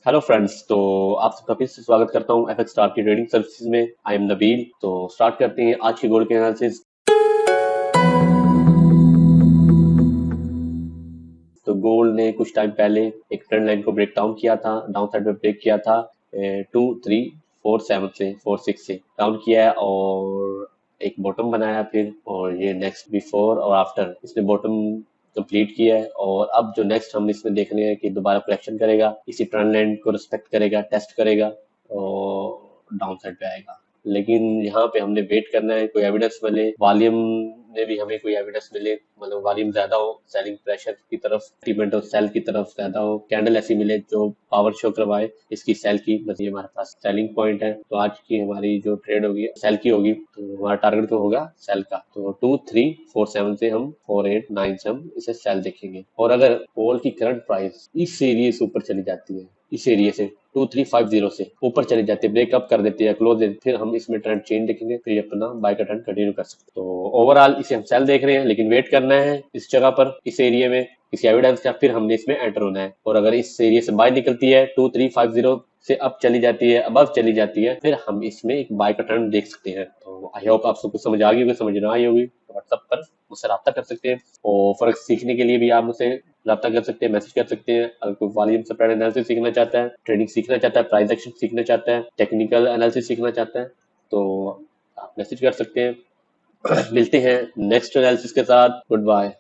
Hello friends. तो आप सबका फिर से स्वागत करता हूं एफएक्स स्टार की ट्रेडिंग सर्विसेज में। I am Nabeel. तो स्टार्ट करते हैं आज की गोल्ड के एनालिसिस। तो गोल्ड ने कुछ टाइम पहले एक ट्रेंड लाइन को ब्रेक डाउन किया था, डाउन साइड में ब्रेक किया था 2347 से 46 से डाउन किया है और एक बॉटम बनाया फिर, और ये नेक्स्ट बिफोर और आफ्टर इसने बॉटम कंप्लीट किया है। और अब जो नेक्स्ट हम इसमें देख रहे हैं कि दोबारा करेक्शन करेगा, इसी ट्रेंड लाइन को रिस्पेक्ट करेगा, टेस्ट करेगा और डाउन साइड पे आएगा। लेकिन यहाँ पे हमने वेट करना है, कोई एविडेंस मिले, वॉल्यूम में भी हमें कोई एविडेंस मिले, मतलब वॉल्यूम ज्यादा हो, सेलिंग प्रेशर की तरफ, सेंटीमेंट ऑफ सेल की तरफ ज्यादा हो, कैंडल ऐसी मिले जो पावर शो करवाए इसकी सेल की, बस ये हमारे पास सेलिंग पॉइंट है। तो आज की हमारी जो ट्रेड होगी सेल की होगी, तो हमारा टारगेट तो होगा सेल का। तो 2347 से हम 489 से हम इसे सेल देखेंगे। और अगर गोल्ड की करंट प्राइस इस एरिया से ऊपर चली जाती है, इस एरिया से 2350 से ऊपर चली जाती है, ब्रेकअप कर देती है, क्लोज देती है, फिर हम इसमें ट्रेंड चेंज देखेंगे, फिर अपना बाय का ट्रेंड कंटिन्यू कर सकते हैं। तो ओवरऑल इसे हम सेल देख रहे हैं, लेकिन वेट करना है इस जगह पर, इस एरिया में किसी एविडेंस का, फिर हमने इसमें एंटर होना है। और अगर इस एरिया से बाय निकलती है 2350 से अब चली जाती है, अबव चली जाती है, फिर हम इसमें एक बाय का ट्रेंड देख सकते हैं। तो आई होप आप सबको समझ आ गई होगी, समझ ना आई होगी तो व्हाट्सएप पर मुझसे रब्ता कर सकते हैं। और फर्क सीखने के लिए भी आप मुझसे रब्ता कर सकते हैं, मैसेज कर सकते हैं। अगर कोई वॉल्यूम सप्लाई एनालिसिस सीखना चाहता है, ट्रेडिंग सीखना चाहता है, प्राइस एक्शन सीखना चाहता है, टेक्निकल एनालिसिस सीखना चाहता है, तो आप मैसेज कर सकते हैं। मिलते हैं नेक्स्ट एनालिसिस के साथ। Good bye.